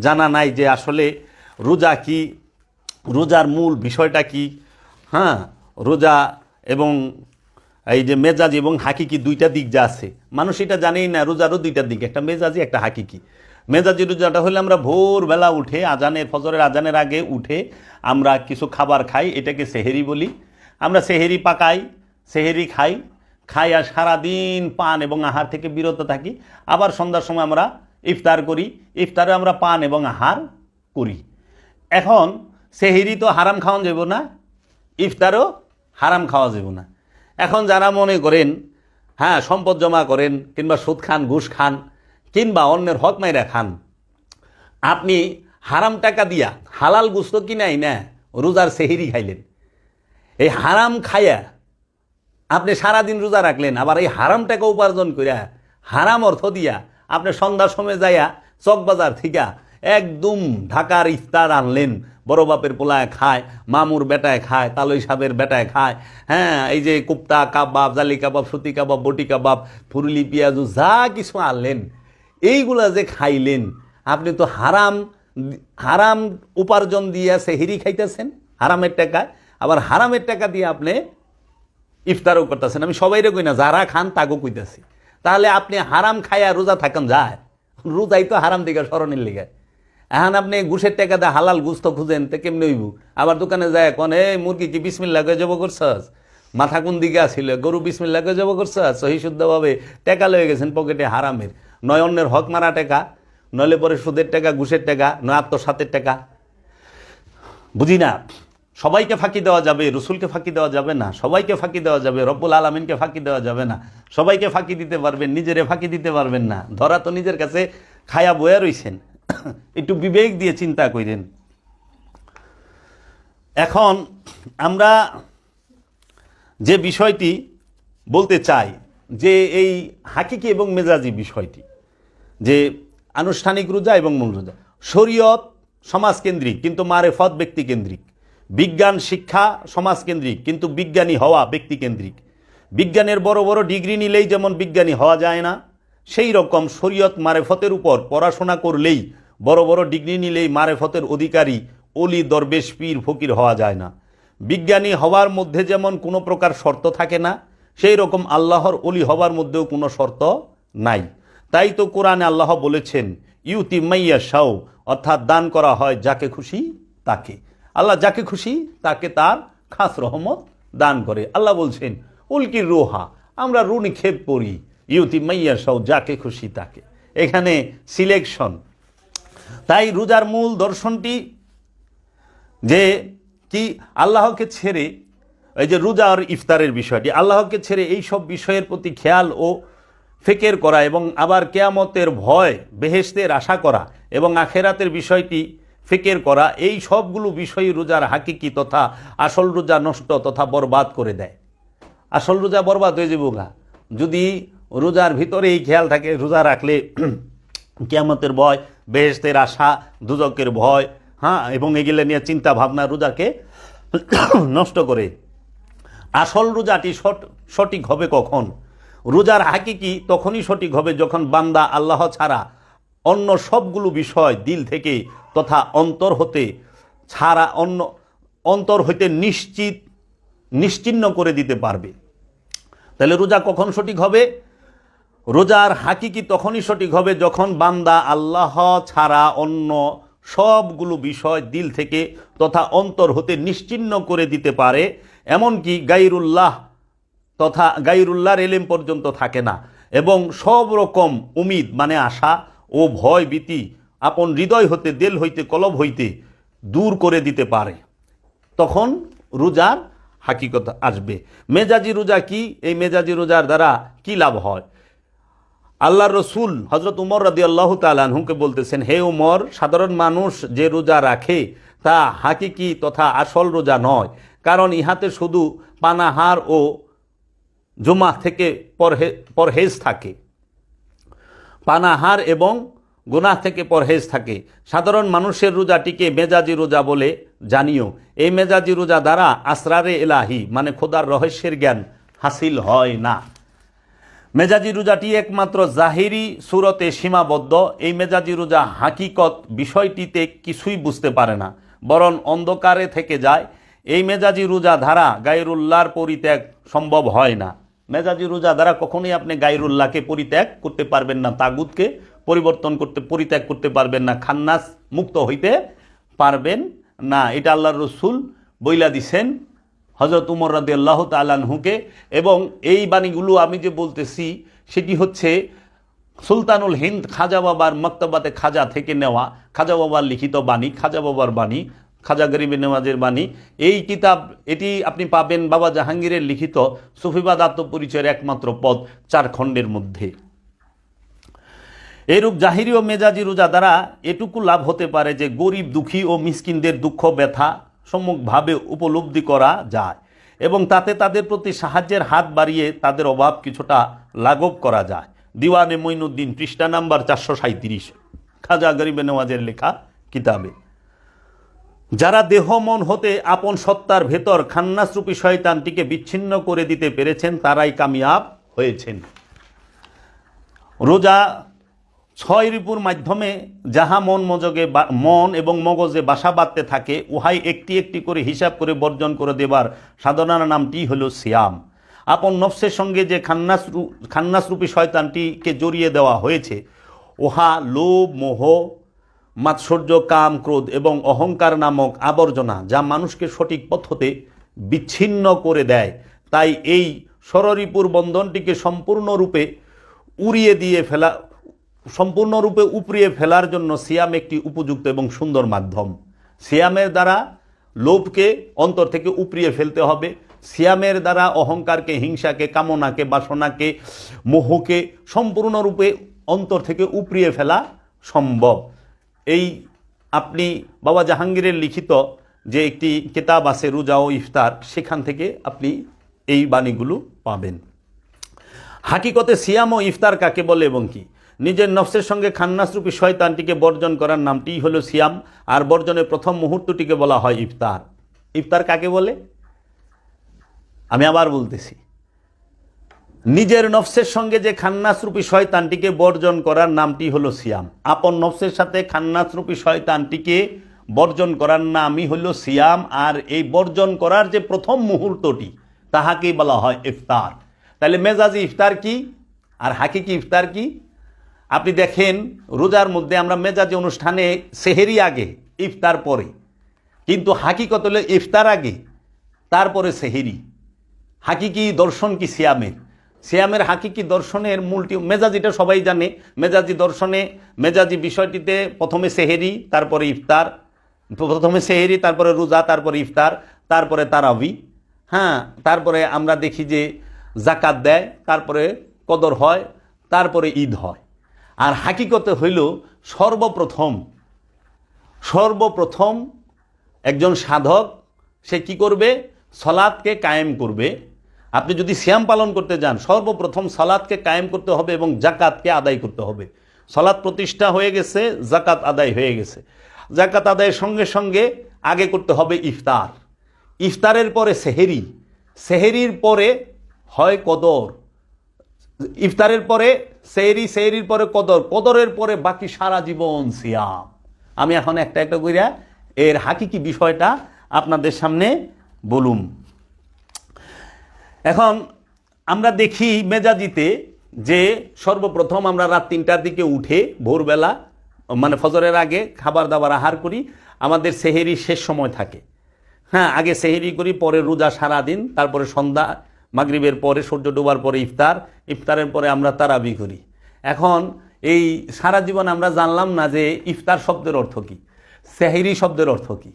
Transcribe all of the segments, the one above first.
জানা নাই যে আসলে রোজা কি, রোজার মূল বিষয়টা কি। হ্যাঁ, রোজা এবং এই যে মেজাজি এবং হাকিকি দুইটা দিক যা আছে, মানুষ এটা জানেই না। রোজারও দুইটা দিক, একটা মেজাজি একটা হাকিকি। মেজাজি রোজাটা হলে আমরা ভোরবেলা উঠে ফজরের আজানের আগে উঠে আমরা কিছু খাবার খাই, এটাকে সেহেরি বলি। আমরা সেহেরি পাকাই, সেহেরি খাই আর সারাদিন পান এবং আহার থেকে বিরত থাকি। আবার সন্ধ্যার সময় আমরা ইফতার করি, ইফতারে আমরা পান এবং আহার করি। এখন সেহেরি তো হারাম খাওয়া যাব না, ইফতারও হারাম খাওয়া যাব না। এখন যারা মনে করেন হ্যাঁ সম্পদ জমা করেন কিংবা সুদ খান, ঘুষ খান কিংবা অন্যের হক মাইরা খান, আপনি হারাম টাকা দিয়া হালাল গুস্ত কিনাই না রোজার সেহেরি খাইলেন। এই হারাম খাইয়া আপনি সারাদিন রোজা রাখলেন, আবার এই হারাম টাকা উপার্জন করিয়া হারাম অর্থ দিয়া আপনি সন্ধ্যার সময় যাইয়া চকবাজার থেকে একদম ঢাকার ইফতার আনলেন। বড় বাপের পোলায় খায়, মামুর বেটায় খায়, তালই সাহেবের বেটায় খায়। হ্যাঁ, এই যে কুপ্তা কাবাব, জালি কাবাব, সুতি কাবাব, বটি কাবাব, ফুরুলি পেঁয়াজু যা কিছু আনলেন, এইগুলা যে খাইলেন, আপনি তো হারাম উপার্জন দিয়ে সেহেরি খাইতেছেন হারামের টাকায়, আবার হারামের টাকা দিয়ে আপনি ইফতারও করতেছেন। আমি সবাইরে কই না, যারা খান তাকেও কইতেছি। তাহলে আপনি হারাম খাইয়া রোজা থাকেন যায়, রোজাই তো হারাম দিকে স্মরণের লিগে। এখন আপনি ঘুষের টাকা দিয়ে হালাল গুস্ত খুঁজেন তো কেমনি হইব? আবার দোকানে যায় কোন এই মুরগি কি বিসমিল্লাহ করে জব করছস, মাথা কোন দিকে আসিল, গরু বিসমিল্লাহ করে জব করছস, সহি শুদ্ধভাবে টাকা লয়ে গেছেন পকেটে হারামের, নয় অন্যের হক মারা টাকা, নইলে পরে সুদের টাকা, ঘুষের টাকা, নয় আত্মসাতের টাকা। বুঝি না, সবাইকে ফাঁকি দেওয়া যাবে, রসুলকে ফাঁকি দেওয়া যাবে না, সবাইকে ফাঁকি দেওয়া যাবে, রব্বুল আলামিনকে ফাঁকি দেওয়া যাবে না। সবাইকে ফাঁকি দিতে পারবেন, নিজেরে ফাঁকি দিতে পারবেন না। ধরা তো নিজের কাছে খায়া বয়া রইছেন, একটু বিবেক দিয়ে চিন্তা করেন। এখন আমরা যে বিষয়টি বলতে চাই যে এই হাকিকি এবং মেজাজি বিষয়টি, যে আনুষ্ঠানিক রোজা এবং মূল রোজা, শরীয়ত সমাজকেন্দ্রিক কিন্তু মারেফত ব্যক্তিকেন্দ্রিক, বিজ্ঞান শিক্ষা সমাজকেন্দ্রিক কিন্তু বিজ্ঞানী হওয়া ব্যক্তিকেন্দ্রিক। বিজ্ঞানের বড় বড় ডিগ্রি নিলেই যেমন বিজ্ঞানী হওয়া যায় না, সেই রকম শরীয়ত মারেফতের উপর পড়াশোনা করলেই, বড় বড় ডিগ্রি নিলেই মারেফতের অধিকারী অলি দরবেশ পীর ফকির হওয়া যায় না। বিজ্ঞানী হওয়ার মধ্যে যেমন কোনো প্রকার শর্ত থাকে না, সেই রকম আল্লাহর অলি হওয়ার মধ্যেও কোনো শর্ত নাই। তাই তো কোরআনে আল্লাহ বলেছেন ইউতি মাইয়া শাও, অর্থাৎ দান করা হয় যাকে খুশি তাকে। আল্লাহ যাকে খুশি তাকে তার খাস রহমত দান করে। আল্লাহ বলছেন উলকির রোহা, আমরা রু নিক্ষেপ করি, ইউতি মাইয়া শাও যাকে খুশি তাকে। এখানে সিলেকশন। তাই রোজার মূল দর্শনটি যে কি, আল্লাহকে ছেড়ে এই যে রোজা আর ইফতারের বিষয়টি, আল্লাহকে ছেড়ে এই সব বিষয়ের প্রতি খেয়াল ও ফিকির করা এবং আবার কিয়ামতের ভয়, বেহেশতের আশা করা এবং আখেরাতের বিষয়টি ফিকির করা, এই সবগুলো বিষয় রোজার হাকিকি তথা আসল রোজা নষ্ট তথা বরবাদ করে দেয়। আসল রোজা বরবাদ হয়ে যাবো গা যদি রোজার ভিতরে এই খেয়াল থাকে। রোজা রাখলে কিয়ামতের ভয়, বেহেশতের আশা, দুজকের ভয়, হ্যাঁ, এবং এগুলো নিয়ে চিন্তা ভাবনা রোজাকে নষ্ট করে। আসল রোজাটি সঠিক হবে কখন? রোজার হাকিকি তখনই সঠিক হবে যখন বান্দা আল্লাহ ছাড়া অন্য সবগুলো বিষয় দিল থেকে তথা অন্তর হইতে নিশ্চিহ্ন করে দিতে পারবে। তাহলে রোজা কখন সঠিক হবে? রোজার হাকিকি তখনই সঠিক হবে যখন বান্দা আল্লাহ ছাড়া অন্য সবগুলো বিষয় দিল থেকে তথা অন্তর হতে নিশ্চিহ্ন করে দিতে পারে। এমনকি গায়রুল্লাহর এলেম পর্যন্ত থাকে না, এবং সব রকম উমিদ মানে আশা ও ভয় ভীতি আপন হৃদয় হতে, দিল হইতে, কলব হইতে দূর করে দিতে পারে। তখন রোজার হাকিকত আসবে। মেজাজি রোজা কি? এই মেজাজি রোজার দ্বারা কি লাভ হয়? আল্লাহর রসুল হজরত উমর রাদিয়াল্লাহু তাআলা আনহুকে বলতেছেন, হে উমর, সাধারণ মানুষ যে রোজা রাখে তা হাকিকি তথা আসল রোজা নয়, কারণ ইহাতে শুধু পানাহার ও জুমা থেকে পরহেজ থাকে, পানাহার এবং গুনাহ থেকে পরহেজ থাকে। সাধারণ মানুষের রোজাটিকে মেজাজি রোজা বলে জানিও। এই মেজাজি রোজা দ্বারা আসরারে এলাহি মানে খোদার রহস্যের জ্ঞান হাসিল হয় না। মেজাজি রোজাটি একমাত্র জাহিরি সুরতে সীমাবদ্ধ। এই মেজাজি রোজা হাকিকত বিষয়টিতে কিছুই বুঝতে পারে না, বরং অন্ধকারে থেকে যায়। এই মেজাজি রোজা দ্বারা গায়রুল্লাহর পরিত্যাগ সম্ভব হয় না। মেজাজি রোজা দ্বারা কখনোই আপনি গায়রুল্লাহকে পরিত্যাগ করতে পারবেন না, তাগুতকে পরিত্যাগ করতে পারবেন না, খান্নাস মুক্ত হইতে পারবেন না। এটা আল্লাহর রসুল বইলা দিছেন হজরত উমর রাদিয়াল্লাহু তাআলা আনহুকে। এবং এই বাণীগুলো আমি যে বলতেছি সেটি হচ্ছে সুলতানুল হিন্দ খাজা বাবার মক্তবাতে খাজা থেকে নেওয়া, খাজা বাবার লিখিত বাণী, খাজা বাবার বাণী, খাজা গরিবে নেওয়াজের বাণী। এই কিতাব এটি আপনি পাবেন বাবা জাহাঙ্গীরের লিখিত সুফিবাদ আত্মপরিচয়ের একমাত্র পদ 4 খণ্ডের মধ্যে। এরূপ জাহিরি ও মেজাজি রোজা দ্বারা এটুকু লাভ হতে পারে যে গরিব দুঃখী ও মিসকিনদের দুঃখ ব্যথা সম্মুখভাবে উপলব্ধি করা যায় এবং তাতে তাদের প্রতি সাহায্যের হাত বাড়িয়ে তাদের অভাব কিছুটা লাঘব করা যায়। দিওয়ানে মঈনুদ্দিন, পৃষ্ঠা নাম্বার 437, খাজা গরিবে নেওয়াজের লেখা কিতাবে। যারা দেহ মন হতে আপন সত্তার ভেতর খান্নাসরূপী শয়তানটিকে বিচ্ছিন্ন করে দিতে পেরেছেন তারাই কামিয়াব হয়েছেন। রোজা 6 রিপুর মাধ্যমে যাহা মন এবং মগজে বাসা বাঁধতে থাকে উহাই একটি একটি করে হিসাব করে বর্জন করে দেবার সাধনার নামটি হল সিয়াম। আপন নফসের সঙ্গে যে খান্নাসরূপী শয়তানটিকে জড়িয়ে দেওয়া হয়েছে উহা লোভ, মোহ, মাৎসর্য, কাম, ক্রোধ এবং অহংকার নামক আবর্জনা, যা মানুষকে সঠিক পথ হতে বিচ্ছিন্ন করে দেয়। তাই এই ষড়রিপুর বন্ধনটিকে সম্পূর্ণরূপে উপড়িয়ে ফেলার জন্য সিয়াম একটি উপযুক্ত এবং সুন্দর মাধ্যম। সিয়ামের দ্বারা লোভকে অন্তর থেকে উপড়িয়ে ফেলতে হবে। সিয়ামের দ্বারা অহংকারকে, হিংসাকে, কামনাকে, বাসনাকে, মোহকে সম্পূর্ণরূপে অন্তর থেকে উপড়িয়ে ফেলা সম্ভব। এই আপনি বাবা জাহাঙ্গীরের লিখিত যে একটি কিতাব আছে রোজা ও ইফতার, সেখান থেকে আপনি এই বাণীগুলো পাবেন। হাকিকতে সিয়াম ও ইফতার কাকে বলে এবং কি? নিজের নফসের সঙ্গে খান্নাসরূপী শয়তানটিকে বর্জন করার নামটিই হলো সিয়াম, আর বর্জনের প্রথম মুহূর্তটিকে বলা হয় ইফতার। ইফতার কাকে বলে? আমি আবার বলতেছি, নিজের নফসের সঙ্গে যে খান্নাসরূপী শয়তানটিকে বর্জন করার নামটি হলো সিয়াম। আপন নফসের সাথে খান্নাসরূপী শয়তানটিকে বর্জন করার নামই হলো সিয়াম। আর এই বর্জন করার যে প্রথম মুহূর্তটি তাহাকেই বলা হয় ইফতার। তাহলে মেজাজি ইফতার কি আর হাকিকি ইফতার কি? আপনি দেখেন রোজার মধ্যে আমরা মেজাজি অনুষ্ঠানে সেহেরি আগে, ইফতার পরে, কিন্তু হাকিকত হলো ইফতার আগে তারপরে সেহেরি। হাকিকি দর্শন কি সিয়ামের? সিয়ামের হাকিকি দর্শনের মূলটি মেজাজিটা সবাই জানে। মেজাজি দর্শনে, মেজাজি বিষয়টিতে প্রথমে সেহেরি, তারপরে ইফতার, প্রথমে সেহেরি, তারপরে রোজা, তারপরে ইফতার, তারপরে তারাবি। তারপরে আমরা দেখি যে জাকাত দেয়, তারপরে কদর হয়, তারপরে ঈদ হয়। আর হাকিকতে হইল সর্বপ্রথম একজন সাধক সে কি করবে? সলাৎকে কায়েম করবে। আপনি যদি সিয়াম পালন করতে যান, সর্বপ্রথম সলাৎকে কায়েম করতে হবে এবং জাকাতকে আদায় করতে হবে। সলাৎ প্রতিষ্ঠা হয়ে গেছে, জাকাত আদায় হয়ে গেছে। জাকাত আদায়ের সঙ্গে সঙ্গে আগে করতে হবে ইফতার। ইফতারের পরে সেহেরি, সেহেরির পরে হয় কদর, ইফতারের পরে সেহরি, সেহরির পরে কদর, কদরের পরে বাকি সারা জীবন সিয়াম। আমি এখন একটা একটা কইরা এর হাকিকি বিষয়টা আপনাদের সামনে বলুম। এখন আমরা দেখি মেজাজিতে যে সর্বপ্রথম আমরা রাত 3টার দিকে উঠে ভোরবেলা, মানে ফজরের আগে খাবার দাবার আহার করি। আমাদের সেহেরি শেষ সময় থাকে। আগে সেহেরি করি, পরে রোজা সারাদিন, তারপরে সন্ধ্যা, মাগরিবের পরে সূর্য ডোবার পরে ইফতার, ইফতারের পরে আমরা তারাবি করি। এখন এই সারা জীবন আমরা জানলাম না যে ইফতার শব্দের অর্থ কী, সেহরি শব্দের অর্থ কী,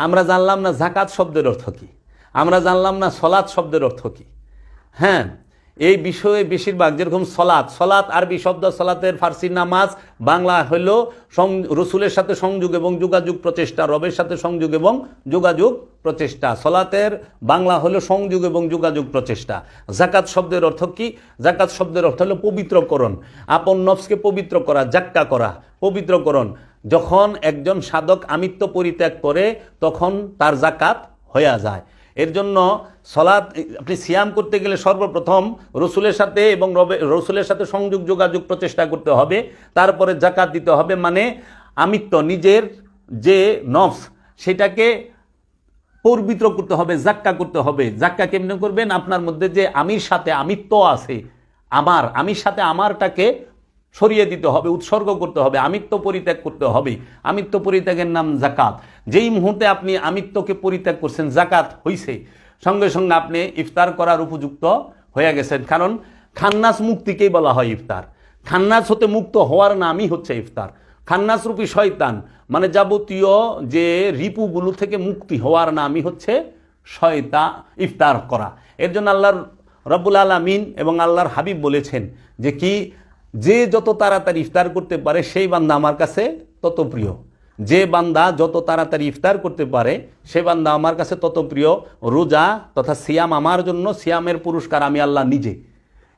আমরা জানলাম না জাকাত শব্দের অর্থ কী, আমরা জানলাম না সলাৎ শব্দের অর্থ কী। এই বিষয়ে বেশিরভাগ, যেরকম সলাৎ আরবি শব্দ, সলাতের ফার্সি নামাজ, বাংলা হইল রসুলের সাথে সংযোগ এবং যোগাযোগ প্রচেষ্টা, রবের সাথে সংযোগ এবং যোগাযোগ প্রচেষ্টা। সলাতের বাংলা হলো সংযোগ এবং যোগাযোগ প্রচেষ্টা। জাকাত শব্দের অর্থ কি? জাকাত শব্দের অর্থ হলো পবিত্রকরণ, আপন নফসকে পবিত্র করা, জাক্কা করা, পবিত্রকরণ। যখন একজন সাধক আমিত্ব পরিত্যাগ করে তখন তার জাকাত হয়ে যায়। এর জন্য সলাৎ আপনি সিয়াম করতে গেলে সর্বপ্রথম রসুলের সাথে এবং রসুলের সাথে সংযোগ যোগাযোগ প্রচেষ্টা করতে হবে, তারপরে জাকাত দিতে হবে, মানে আমিত্ব নিজের যে নফস সেটাকে পবিত্র করতে হবে, জাক্কা করতে হবে। জাক্কা কেমনে করবেন? আপনার মধ্যে যে আমির সাথে আমিত্ব আছে, আমির সাথে আমারটাকে সরিয়ে দিতে হবে, উৎসর্গ করতে হবে, আমিত্ব পরিত্যাগ করতে হবে। আমিত্ব পরিত্যাগের নাম জাকাত। যেই মুহূর্তে আপনি আমিত্বকে পরিত্যাগ করছেন, জাকাত হইছে, সঙ্গে সঙ্গে আপনি ইফতার করার উপযুক্ত হয়ে গেছেন। কারণ খান্নাস মুক্তিকেই বলা হয় ইফতার। খান্নাস হতে মুক্ত হওয়ার নামই হচ্ছে ইফতার। খান্নাস রূপী শয়তান মানে যাবতীয় যে রিপুগুলো থেকে মুক্তি হওয়ার নামই হচ্ছে ইফতার করা। এর জন্য আল্লাহর রব্বুল আলামিন এবং আল্লাহর হাবিব বলেছেন যে কি, যে যত তাড়াতাড়ি ইফতার করতে পারে সেই বান্দা আমার কাছে তত প্রিয়। যে বান্দা যত তাড়াতাড়ি ইফতার করতে পারে সে বান্দা আমার কাছে তত প্রিয়। রোজা তথা সিয়াম আমার জন্য, সিয়ামের পুরস্কার আমি আল্লাহ নিজে।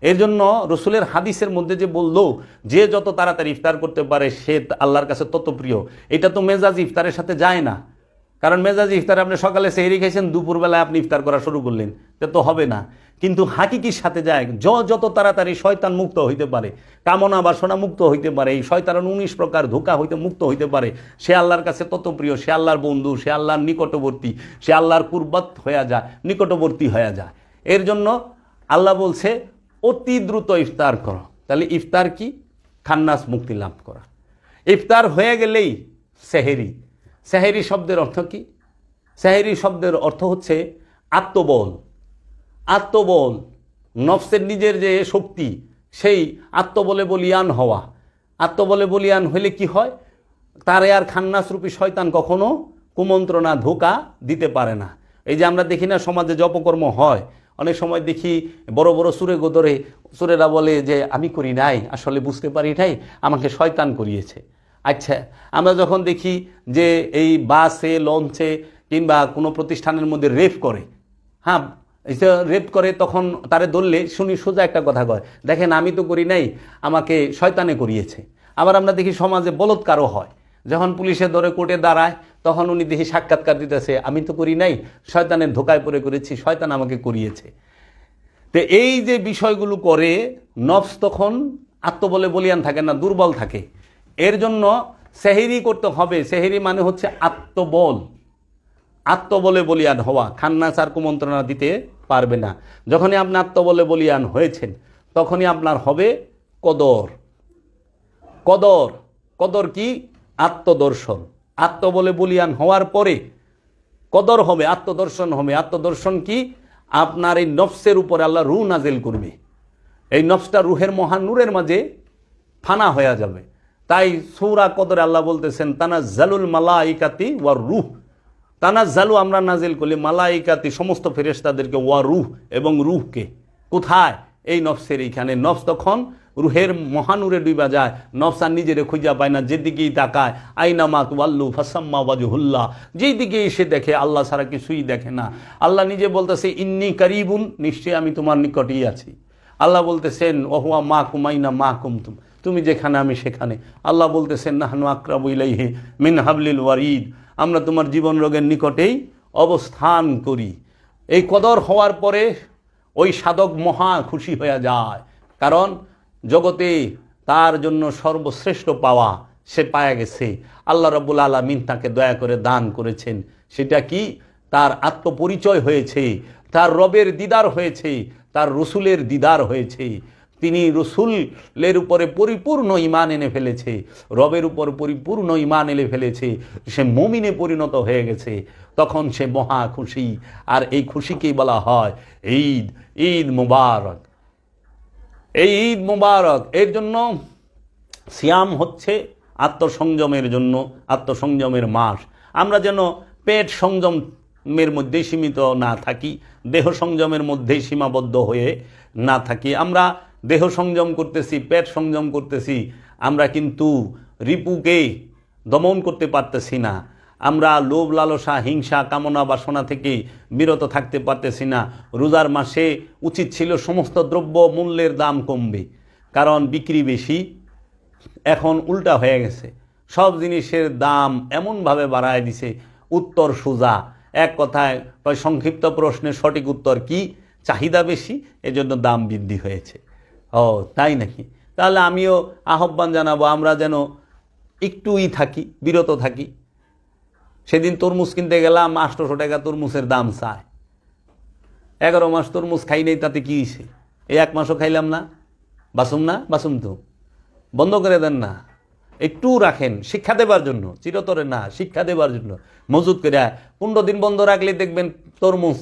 এর জন্য রসুলের হাদিসের মধ্যে যে বললো যে যত তাড়াতাড়ি ইফতার করতে পারে সে আল্লাহর কাছে তত প্রিয়, এটা তো মেজাজ ইফতারের সাথে যায় না। কারণ মেজাজ ইফতার আপনি সকালে সেহরি খাইছেন, দুপুরবেলায় আপনি ইফতার করা শুরু করলেন, তো হবে না। কিন্তু হাকিকির সাথে যায়, যত তাড়াতাড়ি শয়তান মুক্ত হইতে পারে, কামনা বাসনা মুক্ত হইতে পারে, এই শয়তানের 19 প্রকার ধোঁকা হইতে মুক্ত হইতে পারে, সে আল্লাহর কাছে তত প্রিয়, সে আল্লাহর বন্ধু, সে আল্লাহর নিকটবর্তী, সে আল্লাহর কুরবাত হয়ে যায়, নিকটবর্তী হয়ে যায়। এর জন্য আল্লাহ বলছে অতি দ্রুত ইফতার করো। তাহলে ইফতার কি? খান্নাস মুক্তি লাভ করা। ইফতার হয়ে গেলেই সেহেরি। সেহেরি শব্দের অর্থ কি? সেহেরি শব্দের অর্থ হচ্ছে আত্মবল। আত্মবল, নফসের নিজের যে শক্তি, সেই আত্মবলে বলিয়ান হওয়া। আত্মবলে বলিয়ান হলে কি হয়? তারে আর খান্নাসরূপী শয়তান কখনো কুমন্ত্রণা ধোঁকা দিতে পারে না। এই যে আমরা দেখি না সমাজে যে অপকর্ম হয়, অনেক সময় দেখি বড় বড় সুরে গোদরে সুরেরা বলে যে আমি করি নাই, আসলে বুঝতে পারি নাই, আমাকে শয়তান করিয়েছে। আচ্ছা, আমরা যখন দেখি যে এই বাসে, লঞ্চে কিংবা কোনো প্রতিষ্ঠানের মধ্যে রেপ করে, হ্যাঁ রেপ করে, তখন তারে ধরলে শুনি সোজা একটা কথা কয়, দেখেন আমি তো করি নাই, আমাকে শয়তানে করিয়েছে। আবার আমরা দেখি সমাজে বলৎকারও হয়, যখন পুলিশে ধরে কোর্টে দাঁড়ায় তখন উনি দেখি সাক্ষাৎকার দিতেছে, আমি তো করি নাই, শয়তানের ধোকায় পড়ে করেছি, শয়তান আমাকে করিয়েছে। তো এই যে বিষয়গুলো করে নফস তখন আত্মবলে বলিয়ান থাকে না, দুর্বল থাকে। এর জন্য সেহেরি করতে হবে। সেহেরি মানে হচ্ছে আত্মবল, আত্মবলে বলিয়ান হওয়া। খান্নাস আর কুমন্ত্রণা দিতে পারবে না। যখনই আপনি আত্মবলে বলিয়ান হয়েছেন তখনই আপনার হবে কদর। কদর, কদর কি? আত্মদর্শন। আত্মবলে বলিয়ান হওয়ার পরে কদর হবে, আত্মদর্শন হবে। আত্মদর্শন কি? আপনার এই নফসের উপরে আল্লাহ রূহ নাজিল করবে। এই নফসটা রুহের মহানূরের মাঝে ফানা হয়ে যাবে। তাই সূরা কদরে আল্লাহ বলতেছেন তানাজ্জালুল মালাইকাতি ওয়ার রূহ। তানাজ্জালু আমরা নাজিল করলি, মালাইকাতি সমস্ত ফেরেশতাদেরকে, ওয়া রূহ এবং রূহকে। কোথায়? এই নফসের এইখানে। নফস তখন রুহের মহানূরে ডুবা যায়, নফস আর নিজেরে খুঁজা পায় না, যেদিকেই তাকায় আইনামা তুওয়াল্লু ফাসাম্মা ওয়াজহুল্লাহ, যেই দিকে এসে দেখে আল্লাহ ছাড়া কিছুই দেখে না। আল্লাহ নিজে বলতেছে ইন্নী কারিবুন, নিশ্চয়ই আমি তোমার নিকটেই আছি। আল্লাহ বলতেছেন ওহুয়া মা কুমাইনা মা কুমতুম, তুমি যেখানে আমি সেখানে। আল্লাহ বলতেছেন নাহনু আকরাবু ইলাইহি মিন হাবলিল ওয়ারিদ, আমরা তোমার জীবন রোগের নিকটেই অবস্থান করি। এই কদর হওয়ার পরে ওই সাধক মহা খুশি হয়ে যায়, কারণ জগতে তার জন্য সর্বশ্রেষ্ঠ পাওয়া সে পায়া গেছে। আল্লাহ রাব্বুল আলামিন তাকে দয়া করে দান করেছেন। সেটা কি? তার আত্মপরিচয় হয়েছে, তার রবের দিদার হয়েছে, তার রসুলের দিদার হয়েছে। তিনি রসুলের উপরে পরিপূর্ণ ঈমান এনে ফেলেছে, রবের উপর পরিপূর্ণ ঈমান এনে ফেলেছে, সে মুমিনে পরিণত হয়ে গেছে। তখন সে মহা খুশি। আর এই খুশিকেই বলা হয় ঈদ। ঈদ মুবারক। এই ঈদ মুবারক। এর জন্য সিয়াম হচ্ছে আত্মসংযমের জন্য, আত্মসংযমের মাস। আমরা যেন পেট সংযমের মধ্যেই সীমিত না থাকি, দেহ সংযমের মধ্যেই সীমাবদ্ধ হয়ে না থাকি। আমরা দেহ সংযম করতেছি, পেট সংযম করতেছি, আমরা কিন্তু রিপুকে দমন করতে পারতেছি না। আমরা লোভ লালসা হিংসা কামনা বাসনা থেকে বিরত থাকতে পারতেছি না। রোজার মাসে উচিত ছিল সমস্ত দ্রব্য মূল্যের দাম কমবে, কারণ বিক্রি বেশি। এখন উল্টা হয়ে গেছে, সব জিনিসের দাম এমনভাবে বাড়ায় দিছে, উত্তর সোজা। এক কথায় কয় সংক্ষিপ্ত প্রশ্নের সঠিক উত্তর কি, চাহিদা বেশি, এজন্য দাম বৃদ্ধি হয়েছে। ও তাই নাকি? তাহলে আমিও আহ্বান জানাবো আমরা যেন একটুই থাকি, বিরত থাকি। সেদিন তরমুজ কিনতে গেলাম, 800 টাকা তরমুজের দাম চায়। 11 মাস তরমুজ খাই নেই, তাতে কি হয়েছে? এই 1 মাসও খাইলাম না, বাসুম তো বন্ধ করে দেন না, একটু রাখেন শিক্ষা দেবার জন্য, চিরতরে না, শিক্ষা দেবার জন্য মজুত করে। 15 দিন বন্ধ রাখলে দেখবেন তরমুজ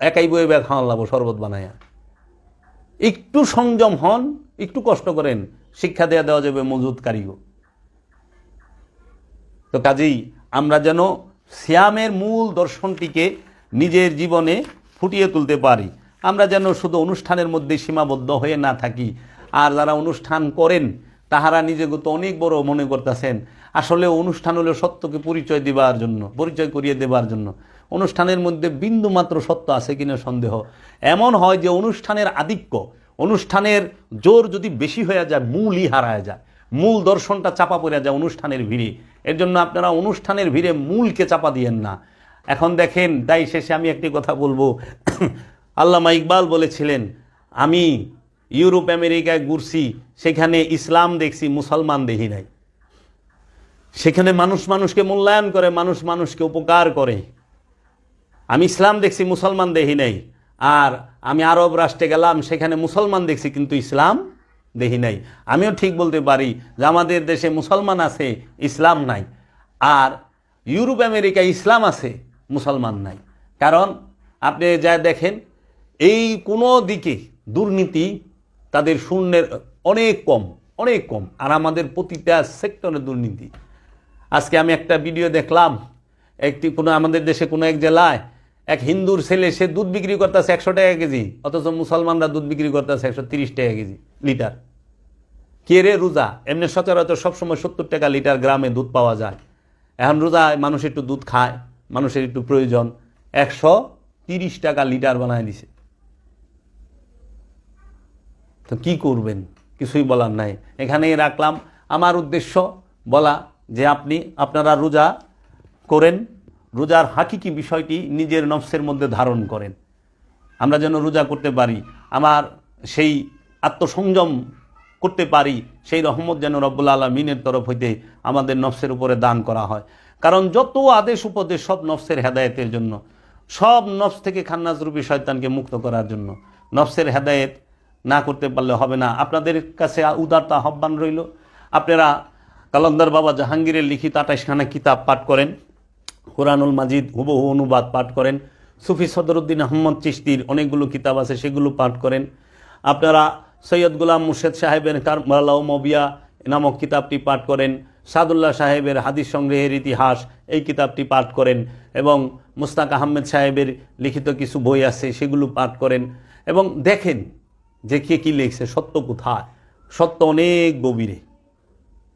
একাই বয়ে ব্যাগ খাওয়ান লাগবো শরবত বানায়া। একটু সংযম হন, একটু কষ্ট করেন, শিক্ষা দেওয়া যাবে মজুতকারীও। তো কাজেই আমরা যেন সিয়ামের মূল দর্শনটিকে নিজের জীবনে ফুটিয়ে তুলতে পারি। আমরা যেন শুধু অনুষ্ঠানের মধ্যে সীমাবদ্ধ হয়ে না থাকি। আর যারা অনুষ্ঠান করেন তাহারা নিজেকে তো অনেক বড় মনে করতেছেন। আসলে অনুষ্ঠান হলো সত্যকে পরিচয় দেবার জন্য, পরিচয় করিয়ে দেবার জন্য। অনুষ্ঠানের মধ্যে বিন্দুমাত্র সত্য আছে কিনা সন্দেহ। এমন হয় যে অনুষ্ঠানের আধিক্য, অনুষ্ঠানের জোর যদি বেশি হয়ে যায়, মূলই হারায় যায়, মূল দর্শনটা চাপা পড়ে যায় অনুষ্ঠানের ভিড়ে। এর জন্য আপনারা অনুষ্ঠানের ভিড়ে মূলকে চাপা দিয়েন না। এখন দেখেন, তাই শেষে আমি একটি কথা বলবো। আল্লামা ইকবাল বলেছিলেন, আমি ইউরোপ আমেরিকায় ঘুরছি, সেখানে ইসলাম দেখছি, মুসলমান দেখি নাই। সেখানে মানুষ মানুষকে মূল্যায়ন করে, মানুষ মানুষকে উপকার করে। আমি ইসলাম দেখছি, মুসলমান দেখি নাই। আর আমি আরব রাষ্ট্রে গেলাম, সেখানে মুসলমান দেখছি কিন্তু ইসলাম দেখি নাই। আমিও ঠিক বলতে পারি যে আমাদের দেশে মুসলমান আছে, ইসলাম নাই। আর ইউরোপ আমেরিকায় ইসলাম আছে, মুসলমান নাই। কারণ আপনি যা দেখেন, এই কোনো দিকে দুর্নীতি তাদের শূন্যের অনেক কম। আর আমাদের প্রতিটা সেক্টরে দুর্নীতি। আজকে আমি একটা ভিডিও দেখলাম, আমাদের দেশে কোনো এক জেলায় এক হিন্দুর ছেলে, সে দুধ বিক্রি করতেছে 100 টাকা কেজি, অথচ মুসলমানরা দুধ বিক্রি করতেছে 130 টাকা কেজি লিটার। কে রে? রোজা। এমনি সচরাচর সবসময় 70 টাকা লিটার গ্রামে দুধ পাওয়া যায়। এখন রোজায় মানুষ একটু দুধ খায়, মানুষের একটু প্রয়োজন, 130 টাকা লিটার বানায় দিছে। তো কি করবেন? কিছুই বলার নাই। এখানেই রাখলাম। আমার উদ্দেশ্য বলা যে আপনারা রোজা করেন, রোজার হাকিকি বিষয়টি নিজের নফসের মধ্যে ধারণ করেন। আমরা যেন রোজা করতে পারি, আমার সেই আত্মসংযম করতে পারি, সেই রহমত যেন রব্বুল আলামিনের তরফ হইতে আমাদের নফসের উপরে দান করা হয়। কারণ যত আদেশ উপদেশ সব নফসের হেদায়েতের জন্য, সব নফস থেকে খান্নাসরূপী শয়তানকে মুক্ত করার জন্য। নফসের হেদায়েত না করতে পারলে হবে না। আপনাদের কাছে উদারতা আহ্বান রইল, আপনারা কালন্দার বাবা জাহাঙ্গীরের লিখিত 28খানা কিতাব পাঠ করেন, কোরআনুল মাজিদ হুবহু অনুবাদ পাঠ করেন, সুফি সদরুদ্দিন আহমদ চিশতির অনেকগুলো কিতাব আছে, সেগুলো পাঠ করেন। আপনারা সৈয়দ গোলাম মুর্শেদ সাহেবের কারবালা ও মবিয়া নামক কিতাবটি পাঠ করেন, সাদুল্লাহ সাহেবের হাদিস সংগ্রহের ইতিহাস এই কিতাবটি পাঠ করেন, এবং মুস্তাক আহমেদ সাহেবের লিখিত কিছু বই আছে, সেগুলো পাঠ করেন। এবং দেখেন যে কে কী লিখছে, সত্য কোথায়। সত্য অনেক গভীরে,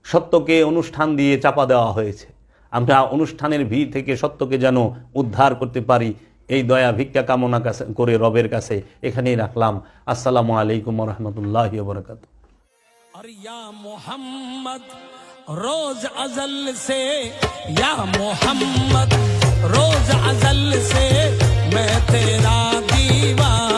সত্যকে অনুষ্ঠান দিয়ে চাপা দেওয়া হয়েছে। আমরা অনুষ্ঠানের ভিড় থেকে সত্যকে যেন উদ্ধার করতে পারি, এই দয়া ভিক্ষা কামনা করে রবের কাছে এখানেই রাখলাম। আসসালামু আলাইকুম ওয়া রাহমাতুল্লাহি ওয়া বারাকাতুহু। और या मोहम्मद रोज अजल से, या मोहम्मद रोज अजल से मैं तेरा दीवाना।